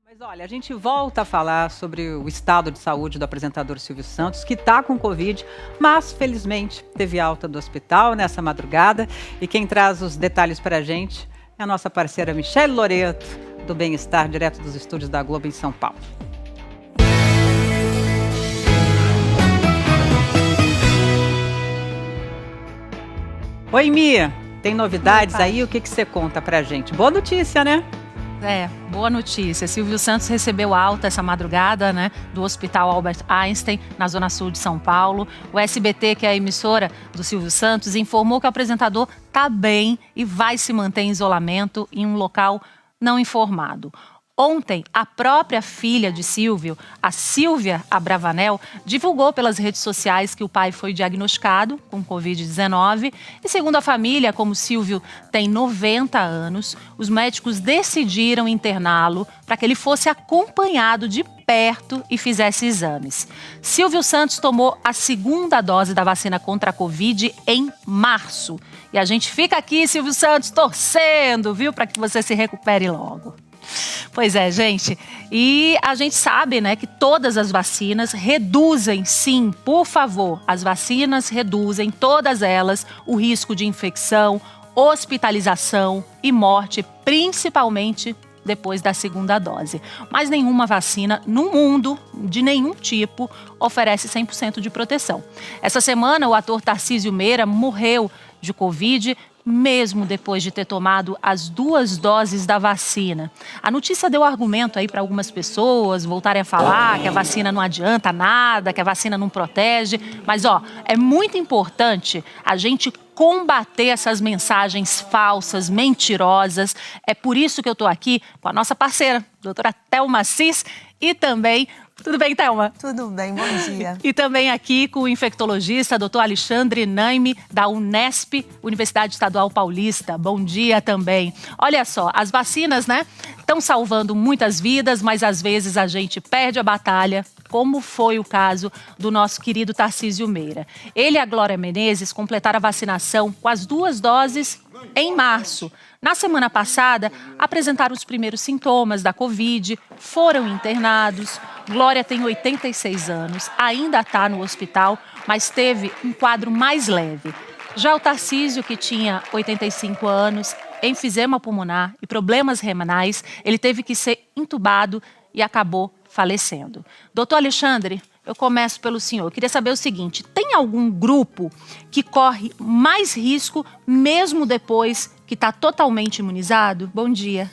Mas olha, a gente volta a falar sobre o estado de saúde do apresentador Silvio Santos, que está com Covid, mas felizmente teve alta do hospital nessa madrugada. E quem traz os detalhes para a gente é a nossa parceira Michele Loreto, do Bem-Estar, direto dos estúdios da Globo em São Paulo. Oi, Mia, tem novidades aí? O que você conta pra gente? Boa notícia, né? Boa notícia. Silvio Santos recebeu alta essa madrugada, né, do Hospital Albert Einstein, na Zona Sul de São Paulo. O SBT, que é a emissora do Silvio Santos, informou que o apresentador está bem e vai se manter em isolamento em um local não informado. Ontem, a própria filha de Silvio, a Silvia Abravanel, divulgou pelas redes sociais que o pai foi diagnosticado com Covid-19. E segundo a família, como Silvio tem 90 anos, os médicos decidiram interná-lo para que ele fosse acompanhado de perto e fizesse exames. Silvio Santos tomou a segunda dose da vacina contra a Covid em março. E a gente fica aqui, Silvio Santos, torcendo, viu, para que você se recupere logo. Pois é, gente, e a gente sabe, né, que todas as vacinas reduzem, sim, por favor, as vacinas reduzem, todas elas, o risco de infecção, hospitalização e morte, principalmente depois da segunda dose. Mas nenhuma vacina no mundo, de nenhum tipo, oferece 100% de proteção. Essa semana, o ator Tarcísio Meira morreu de Covid, mesmo depois de ter tomado as 2 doses da vacina. A notícia deu argumento aí para algumas pessoas voltarem a falar que a vacina não adianta nada, que a vacina não protege. Mas, é muito importante a gente combater essas mensagens falsas, mentirosas. É por isso que eu estou aqui com a nossa parceira, doutora Thelma Assis, e também... Tudo bem, Thelma? Tudo bem, bom dia. E também aqui com o infectologista, doutor Alexandre Naime, da Unesp, Universidade Estadual Paulista. Bom dia também. Olha só, as vacinas, né, estão salvando muitas vidas, mas às vezes a gente perde a batalha, como foi o caso do nosso querido Tarcísio Meira. Ele e a Glória Menezes completaram a vacinação com as 2 doses em março. Na semana passada, apresentaram os primeiros sintomas da Covid, foram internados. Glória tem 86 anos, ainda está no hospital, mas teve um quadro mais leve. Já o Tarcísio, que tinha 85 anos, enfisema pulmonar e problemas renais, ele teve que ser entubado e acabou falecendo. Doutor Alexandre, eu começo pelo senhor. Eu queria saber o seguinte, tem algum grupo que corre mais risco mesmo depois que está totalmente imunizado? Bom dia.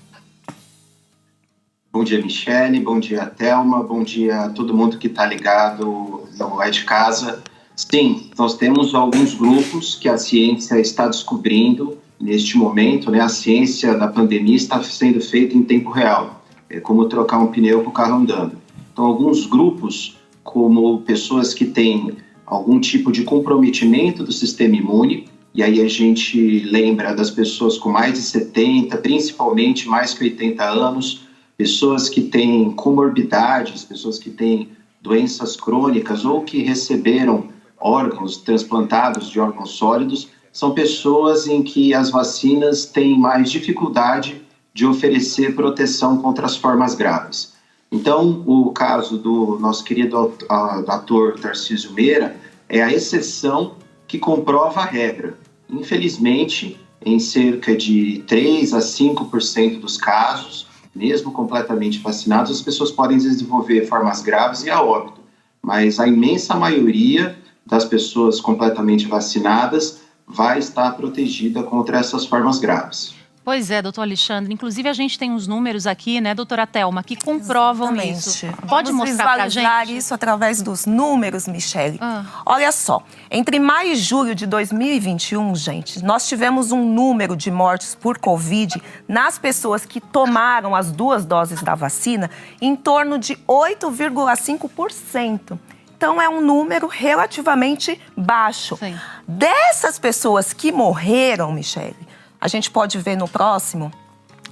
Bom dia, Michele. Bom dia, Thelma. Bom dia a todo mundo que está ligado lá de casa. Sim, nós temos alguns grupos que a ciência está descobrindo neste momento, né? A ciência da pandemia está sendo feita em tempo real. É como trocar um pneu com o carro andando. Então, alguns grupos, como pessoas que têm algum tipo de comprometimento do sistema imune, e aí a gente lembra das pessoas com mais de 70, principalmente mais que 80 anos, pessoas que têm comorbidades, pessoas que têm doenças crônicas ou que receberam órgãos transplantados de órgãos sólidos, são pessoas em que as vacinas têm mais dificuldade de oferecer proteção contra as formas graves. Então, o caso do nosso querido ator Tarcísio Meira é a exceção que comprova a regra. Infelizmente, em cerca de 3 a 5% dos casos, mesmo completamente vacinados, as pessoas podem desenvolver formas graves e a óbito. Mas a imensa maioria das pessoas completamente vacinadas vai estar protegida contra essas formas graves. Pois é, doutor Alexandre. Inclusive, a gente tem uns números aqui, né, doutora Thelma, que comprovam isso. Pode mostrar pra gente? Vamos visualizar isso através dos números, Michele. Olha só, entre maio e julho de 2021, gente, nós tivemos um número de mortes por Covid nas pessoas que tomaram as 2 doses da vacina em torno de 8,5%. Então, é um número relativamente baixo. Sim. Dessas pessoas que morreram, Michele, a gente pode ver no próximo,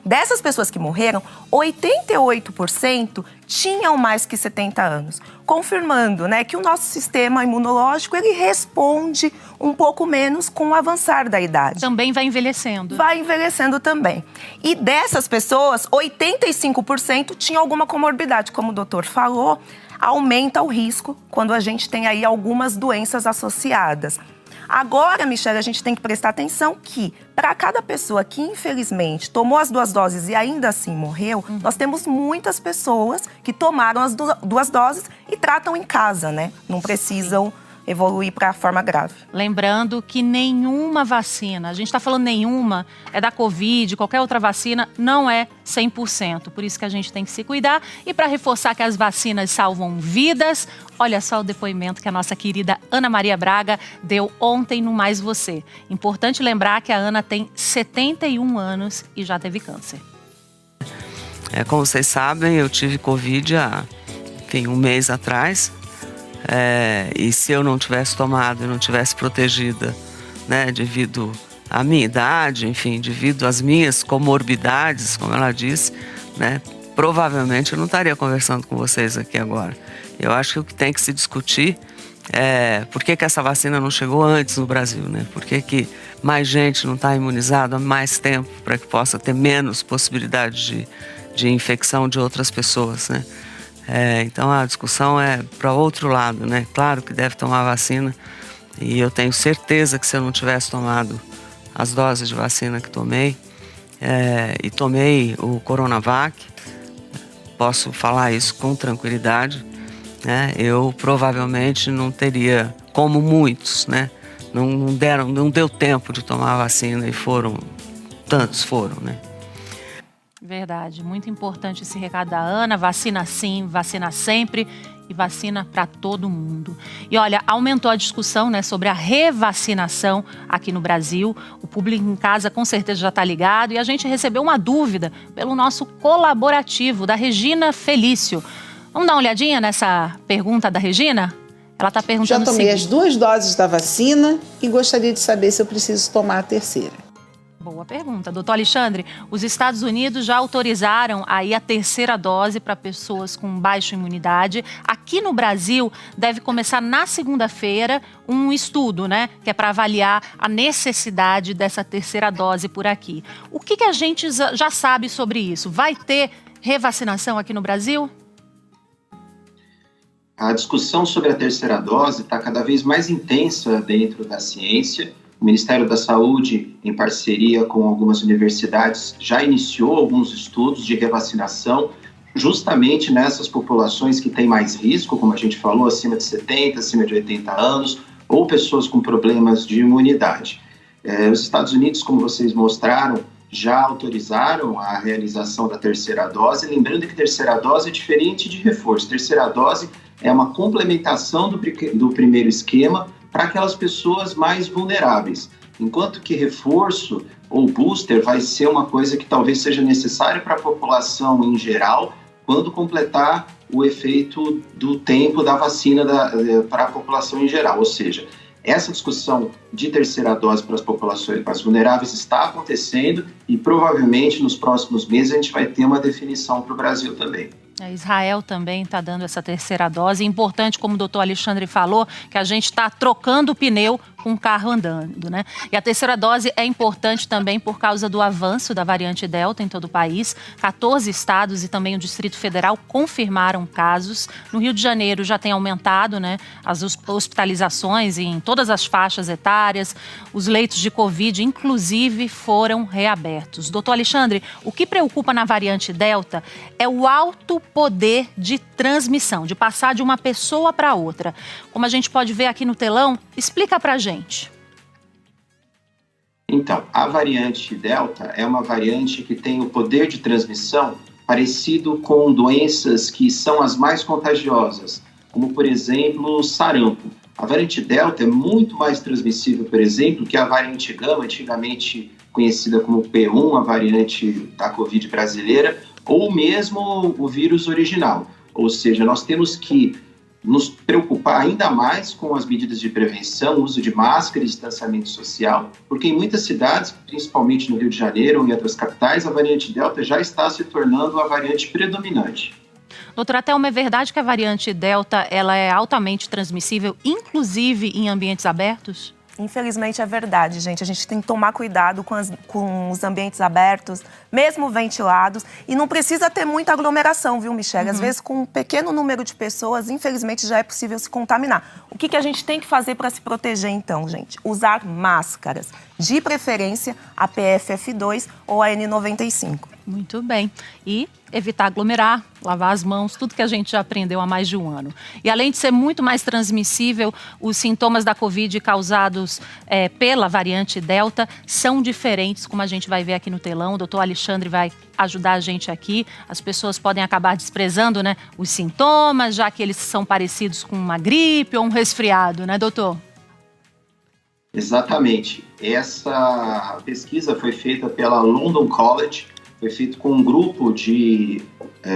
Dessas pessoas que morreram, 88% tinham mais que 70 anos, confirmando, né, que o nosso sistema imunológico ele responde um pouco menos com o avançar da idade. Também vai envelhecendo. Vai envelhecendo também. E dessas pessoas, 85% tinham alguma comorbidade, como o doutor falou, aumenta o risco quando a gente tem aí algumas doenças associadas. Agora, Michele, a gente tem que prestar atenção que, para cada pessoa que, infelizmente, tomou as 2 doses e ainda assim morreu, nós temos muitas pessoas que tomaram as 2 doses e tratam em casa, né? Não precisam evoluir para a forma grave. Lembrando que nenhuma vacina, a gente está falando nenhuma, é da Covid, qualquer outra vacina, não é 100%. Por isso que a gente tem que se cuidar. E para reforçar que as vacinas salvam vidas, olha só o depoimento que a nossa querida Ana Maria Braga deu ontem no Mais Você. Importante lembrar que a Ana tem 71 anos e já teve câncer. Como vocês sabem, eu tive Covid há um mês atrás. E se eu não tivesse tomado e não tivesse protegida, né, devido à minha idade, enfim, devido às minhas comorbidades, como ela disse, né, provavelmente eu não estaria conversando com vocês aqui agora. Eu acho que o que tem que se discutir é por que essa vacina não chegou antes no Brasil, né? Por que mais gente não está imunizada há mais tempo para que possa ter menos possibilidade de infecção de outras pessoas, né? Então a discussão é para outro lado, né? Claro que deve tomar vacina e eu tenho certeza que se eu não tivesse tomado as doses de vacina que tomei e tomei o Coronavac, posso falar isso com tranquilidade, né? Eu provavelmente não teria, como muitos, né? Não deu tempo de tomar a vacina e tantos foram, né? Verdade, muito importante esse recado da Ana, vacina sim, vacina sempre e vacina para todo mundo. E olha, aumentou a discussão, né, sobre a revacinação aqui no Brasil, o público em casa com certeza já está ligado e a gente recebeu uma dúvida pelo nosso colaborativo da Regina Felício. Vamos dar uma olhadinha nessa pergunta da Regina? Ela está perguntando o seguinte: já tomei as 2 doses da vacina e gostaria de saber se eu preciso tomar a terceira. Boa pergunta. Doutor Alexandre, os Estados Unidos já autorizaram aí a terceira dose para pessoas com baixa imunidade. Aqui no Brasil, deve começar na segunda-feira um estudo, né? Que é para avaliar a necessidade dessa terceira dose por aqui. O que a gente já sabe sobre isso? Vai ter revacinação aqui no Brasil? A discussão sobre a terceira dose está cada vez mais intensa dentro da ciência. O Ministério da Saúde, em parceria com algumas universidades, já iniciou alguns estudos de revacinação justamente nessas populações que têm mais risco, como a gente falou, acima de 70, acima de 80 anos, ou pessoas com problemas de imunidade. Os Estados Unidos, como vocês mostraram, já autorizaram a realização da terceira dose, lembrando que terceira dose é diferente de reforço. Terceira dose é uma complementação do primeiro esquema para aquelas pessoas mais vulneráveis, enquanto que reforço ou booster vai ser uma coisa que talvez seja necessária para a população em geral, quando completar o efeito do tempo da vacina para a população em geral. Ou seja, essa discussão de terceira dose para as populações mais vulneráveis está acontecendo e provavelmente nos próximos meses a gente vai ter uma definição para o Brasil também. Israel também está dando essa terceira dose. Importante, como o doutor Alexandre falou, que a gente está trocando o pneu com o carro andando, né? E a terceira dose é importante também por causa do avanço da variante Delta em todo o país. 14 estados e também o Distrito Federal confirmaram casos. No Rio de Janeiro já tem aumentado, né, as hospitalizações em todas as faixas etárias. Os leitos de Covid, inclusive, foram reabertos. Doutor Alexandre, o que preocupa na variante Delta é o alto poder de transmissão, de passar de uma pessoa para outra. Como a gente pode ver aqui no telão, explica pra gente. Então, a variante Delta é uma variante que tem o poder de transmissão parecido com doenças que são as mais contagiosas, como, por exemplo, o sarampo. A variante Delta é muito mais transmissível, por exemplo, que a variante Gama, antigamente conhecida como P1, a variante da Covid brasileira, ou mesmo o vírus original. Ou seja, nós temos que nos preocupar ainda mais com as medidas de prevenção, o uso de máscara e distanciamento social, porque em muitas cidades, principalmente no Rio de Janeiro e outras capitais, a variante Delta já está se tornando a variante predominante. Doutora Thelma, é verdade que a variante Delta ela é altamente transmissível, inclusive em ambientes abertos? Infelizmente é verdade, gente. A gente tem que tomar cuidado com os ambientes abertos, mesmo ventilados. E não precisa ter muita aglomeração, viu, Michele? Às vezes, com um pequeno número de pessoas, infelizmente, já é possível se contaminar. O que a gente tem que fazer para se proteger, então, gente? Usar máscaras. De preferência, a PFF2 ou a N95. Muito bem. E evitar aglomerar, lavar as mãos, tudo que a gente já aprendeu há mais de um ano. E além de ser muito mais transmissível, os sintomas da Covid causados pela variante Delta são diferentes, como a gente vai ver aqui no telão. O doutor Alexandre vai ajudar a gente aqui. As pessoas podem acabar desprezando, né, os sintomas, já que eles são parecidos com uma gripe ou um resfriado, né, doutor? Exatamente. Essa pesquisa foi feita pela London College, foi feito com um grupo de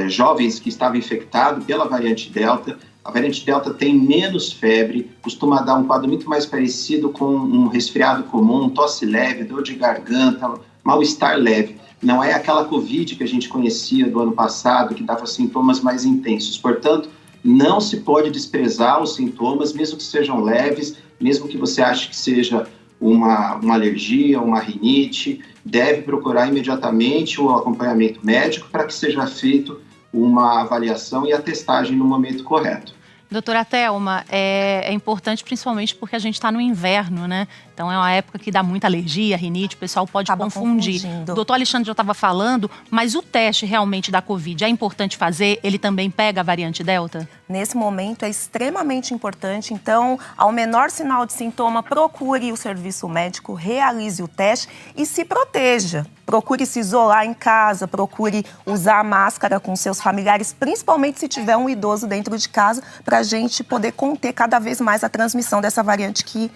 jovens que estavam infectados pela variante Delta. A variante Delta tem menos febre, costuma dar um quadro muito mais parecido com um resfriado comum, tosse leve, dor de garganta, mal-estar leve. Não é aquela Covid que a gente conhecia do ano passado, que dava sintomas mais intensos. Portanto, não se pode desprezar os sintomas, mesmo que sejam leves, mesmo que você ache que seja uma alergia, uma rinite, deve procurar imediatamente o acompanhamento médico para que seja feito uma avaliação e a testagem no momento correto. Doutora Thelma, é importante principalmente porque a gente está no inverno, né? Então é uma época que dá muita alergia, rinite, o pessoal pode confundir. O doutor Alexandre já estava falando, mas o teste realmente da Covid é importante fazer? Ele também pega a variante Delta? Nesse momento é extremamente importante, então, ao menor sinal de sintoma, procure o serviço médico, realize o teste e se proteja. Procure se isolar em casa, procure usar máscara com seus familiares, principalmente se tiver um idoso dentro de casa, para a gente poder conter cada vez mais a transmissão dessa variante que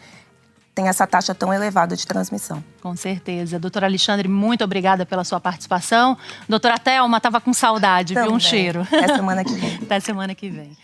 tem essa taxa tão elevada de transmissão. Com certeza. Doutora Alexandre, muito obrigada pela sua participação. Doutora Thelma, estava com saudade, viu? Um cheiro. Até semana que vem. Até semana que vem.